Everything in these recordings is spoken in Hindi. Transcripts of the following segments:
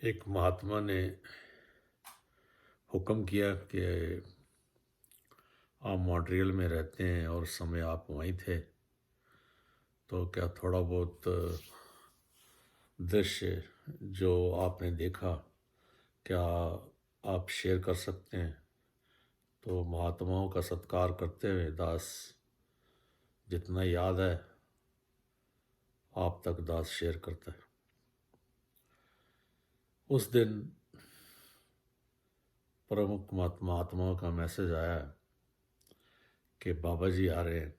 एक महात्मा ने हुक्म किया कि आप मॉन्ट्रियल में रहते हैं और उस समय आप वहीं थे, तो क्या थोड़ा बहुत दृश्य जो आपने देखा क्या आप शेयर कर सकते हैं? तो महात्माओं का सत्कार करते हुए दास जितना याद है आप तक दास शेयर करता है। उस दिन प्रमुख महात्माओं का मैसेज आया कि बाबा जी आ रहे हैं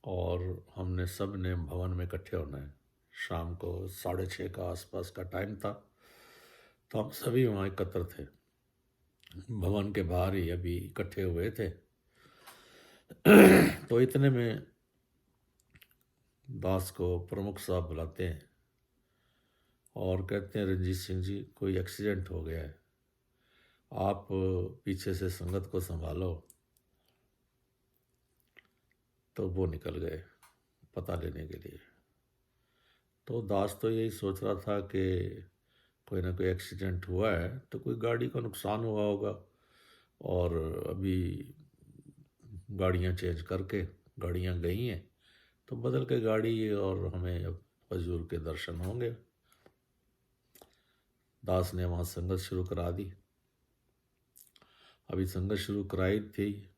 और हमने सब ने भवन में इकट्ठे होना है। शाम को 6:30 का आसपास का टाइम था, तो हम सभी वहाँ एकत्र थे। भवन के बाहर ही अभी इकट्ठे हुए थे। तो इतने में दास को प्रमुख साहब बुलाते हैं और कहते हैं, रंजीत सिंह जी कोई एक्सीडेंट हो गया है, आप पीछे से संगत को संभालो। तो वो निकल गए पता लेने के लिए। तो दास तो यही सोच रहा था कि कोई ना कोई एक्सीडेंट हुआ है, तो कोई गाड़ी का नुकसान हुआ होगा और अभी गाड़ियां चेंज करके गाड़ियां गई हैं, तो बदल के गाड़ी और हमें अब हजूर के दर्शन होंगे। दास ने वहाँ संगत शुरू करा दी। अभी संगत शुरू कराई थी,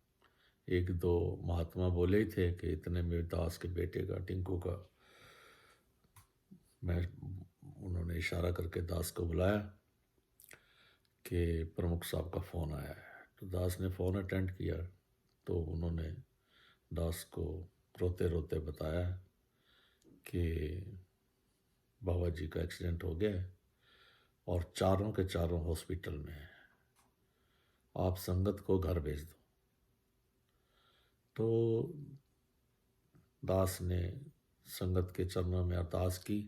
एक दो महात्मा बोले ही थे कि इतने में दास के बेटे का, टिंकू का, मैं उन्होंने इशारा करके दास को बुलाया कि प्रमुख साहब का फ़ोन आया है। तो दास ने फ़ोन अटेंड किया, तो उन्होंने दास को रोते रोते बताया कि बाबा जी का एक्सीडेंट हो गया है और चारों के चारों हॉस्पिटल में हैं, आप संगत को घर भेज दो। तो दास ने संगत के चरणों में अरदास की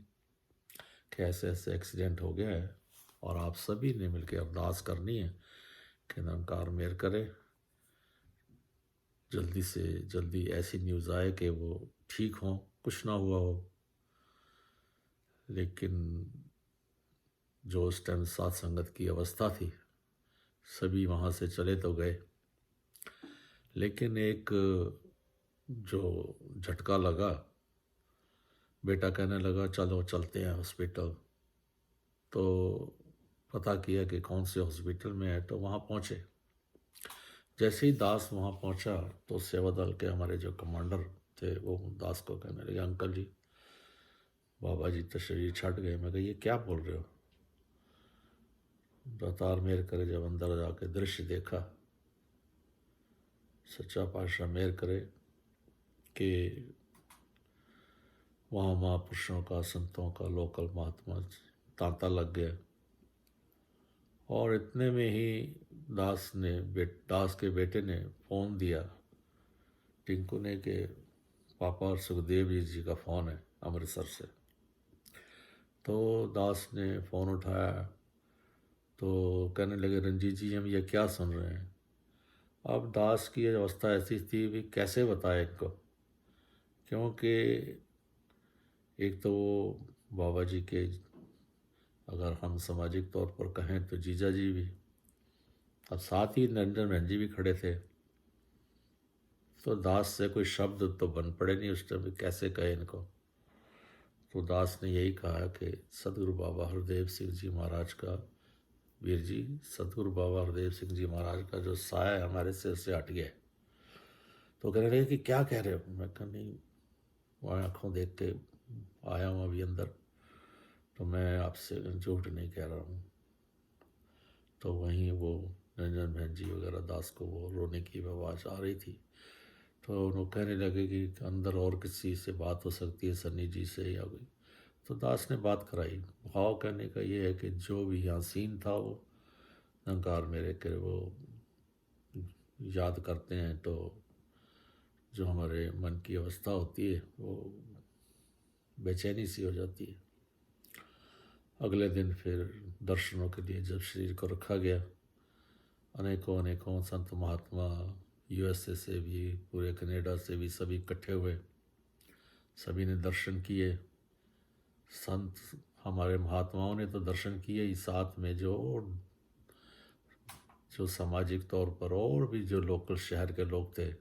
कि ऐसे ऐसे एक्सीडेंट हो गया है और आप सभी ने मिलकर अरदास करनी है कि निरंकार मेहर करे, जल्दी से जल्दी ऐसी न्यूज़ आए कि वो ठीक हों, कुछ ना हुआ हो। लेकिन जो उस टाइम साथ संगत की अवस्था थी, सभी वहाँ से चले तो गए, लेकिन एक जो झटका लगा, बेटा कहने लगा चलो चलते हैं हॉस्पिटल। तो पता किया कि कौन से हॉस्पिटल में है, तो वहाँ पहुँचे। जैसे ही दास वहाँ पहुँचा तो सेवा दल के हमारे जो कमांडर थे वो दास को कहने लगे, अंकल जी बाबा जी तो शरीर छट गए। मैं कहा ये क्या बोल रहे हो? दातार मेहर करे, जब अंदर जाके दृश्य देखा, सच्चा पातशाह मेहर करे कि वहाँ महापुरुषों का, संतों का, लोकल महात्मा तांता लग गया। और इतने में ही दास के बेटे ने फ़ोन दिया टिंकू ने कि पापा और सुखदेव जी का फ़ोन है अमृतसर से। तो दास ने फ़ोन उठाया तो कहने लगे, रंजीत जी हम ये क्या सुन रहे हैं? अब दास की अवस्था ऐसी थी भी कैसे बताए इनको, क्योंकि एक तो वो बाबा जी के, अगर हम सामाजिक तौर पर कहें तो जीजा जी भी, अब साथ ही निरंजन बहन जी भी खड़े थे। तो दास से कोई शब्द तो बन पड़े नहीं उस टाइम, कैसे कहे इनको। तो दास ने यही कहा कि सदगुरु बाबा हरदेव सिंह जी महाराज का, वीर जी सदगुरु बाबा हरदेव सिंह जी महाराज का जो साया है हमारे सिर से हट गया। तो कहने लगे कि क्या कह रहे हो? मैं कहा नहीं, वहाँ आँखों देख के आया हूँ अभी अंदर, तो मैं आपसे झूठ नहीं कह रहा हूँ। तो वहीं वो रंजन बहन जी वगैरह दास को वो रोने की आवाज़ आ रही थी। तो उन्होंने कहने लगे कि अंदर और किसी से बात हो सकती है, सन्नी जी से या कोई। तो दास ने बात कराई। भाव कहने का ये है कि जो भी यहाँ सीन था वो निरंकार मेरे के वो याद करते हैं तो जो हमारे मन की अवस्था होती है वो बेचैनी सी हो जाती है। अगले दिन फिर दर्शनों के लिए जब शरीर को रखा गया, अनेकों अनेकों संत महात्मा यूएसए से भी, पूरे कनाडा से भी सभी इकट्ठे हुए, सभी ने दर्शन किए। संत हमारे महात्माओं ने तो दर्शन किए ही, साथ में जो सामाजिक तौर पर और भी जो लोकल शहर के लोग थे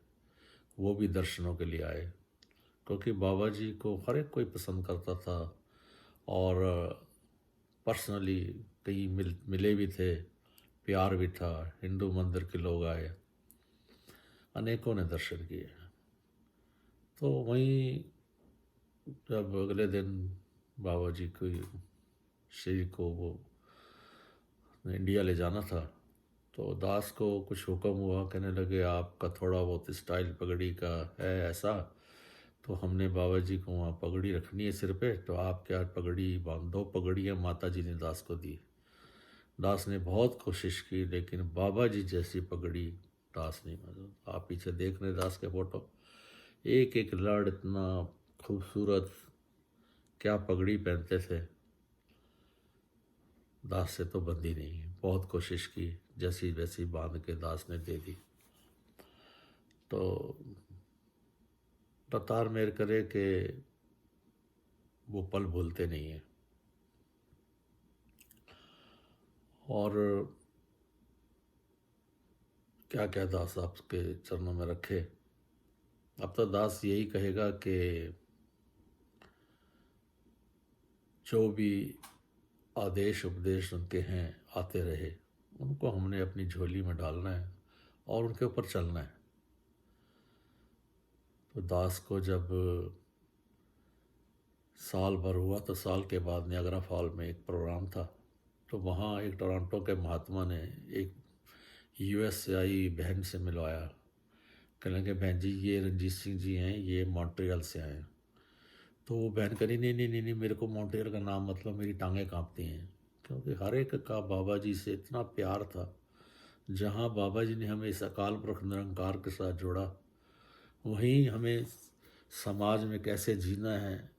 वो भी दर्शनों के लिए आए, क्योंकि बाबा जी को हर एक कोई पसंद करता था। और पर्सनली कई मिले भी थे, प्यार भी था। हिंदू मंदिर के लोग आए, अनेकों ने दर्शन किए। तो वहीं जब अगले दिन बाबा जी को शरीर को वो इंडिया ले जाना था, तो दास को कुछ हुक्म हुआ, कहने लगे आपका थोड़ा बहुत स्टाइल पगड़ी का है ऐसा, तो हमने बाबा जी को वहाँ पगड़ी रखनी है सिर पे, तो आप क्या पगड़ी बांधो। पगड़ियाँ माता जी ने दास को दी। दास ने बहुत कोशिश की, लेकिन बाबा जी जैसी पगड़ी दास नहीं बांधी। आप पीछे देख रहे दास के फोटो, एक एक लड़ इतना खूबसूरत, क्या पगड़ी पहनते थे। दास से तो बंदी नहीं, बहुत कोशिश की, जैसी वैसी बांध के दास ने दे दी। तो दातार मेहर करे कि वो पल भूलते नहीं हैं। और क्या क्या दास आपके चरणों में रखे। अब तो दास यही कहेगा कि जो भी आदेश उपदेश उनके हैं आते रहे, उनको हमने अपनी झोली में डालना है और उनके ऊपर चलना है। तो दास को जब साल भर हुआ, तो साल के बाद नियाग्रा फॉल में एक प्रोग्राम था, तो वहाँ एक टोरंटो के महात्मा ने एक यूएस से आई बहन से मिलवाया। कहने लगे बहन जी ये रंजीत सिंह जी हैं, ये मॉन्ट्रियल से आए हैं। तो वो बहन करी नहीं नहीं नहीं नहीं, मेरे को मॉन्ट्रियल का नाम मतलब मेरी टांगें कांपती हैं, क्योंकि हर एक का बाबा जी से इतना प्यार था। जहाँ बाबा जी ने हमें इस अकाल पुरख निरंकार के साथ जोड़ा, वहीं हमें समाज में कैसे जीना है।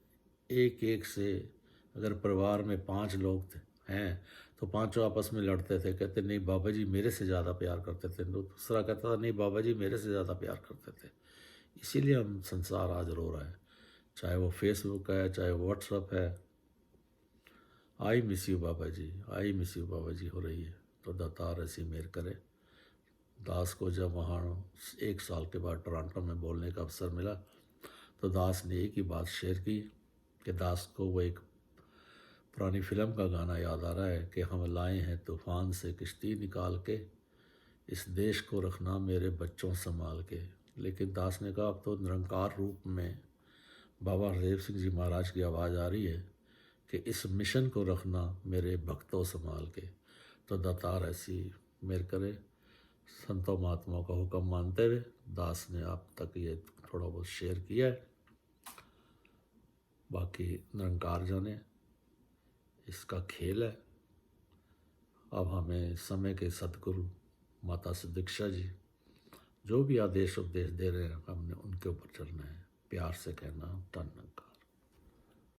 एक एक से, अगर परिवार में 5 लोग हैं तो पांचों आपस में लड़ते थे, कहते नहीं बाबा जी मेरे से ज़्यादा प्यार करते थे, दूसरा कहता था नहीं बाबा जी मेरे से ज़्यादा प्यार करते थे। इसीलिए हम संसार आज रो रहा है, चाहे वो फेसबुक है, चाहे व्हाट्सअप है। I miss you Baba ji, I miss you Baba ji हो रही है। तो दातार ऐसी मेहर करे। दास को जब वहाँ 1 साल के बाद टोरंटो में बोलने का अवसर मिला, तो दास ने एक ही बात शेयर की कि दास को वो एक पुरानी फिल्म का गाना याद आ रहा है कि हम लाए हैं तूफ़ान से किश्ती निकाल के, इस देश को रखना मेरे बच्चों संभाल के। लेकिन दास ने कहा अब तो निरंकार रूप में बाबा हरदेव सिंह जी महाराज की आवाज़ आ रही है कि इस मिशन को रखना मेरे भक्तों संभाल के। तो दातार ऐसी मेहर करे। संतों महात्माओं का हुक्म मानते हुए दास ने आप तक ये थोड़ा बहुत शेयर किया है, बाकी निरंकार जाने, इसका खेल है। अब हमें समय के सदगुरु माता सुदीक्षा जी जो भी आदेश उपदेश दे रहे हैं, हमने उनके ऊपर चलना है। प्यार से कहना, धन्यवाद।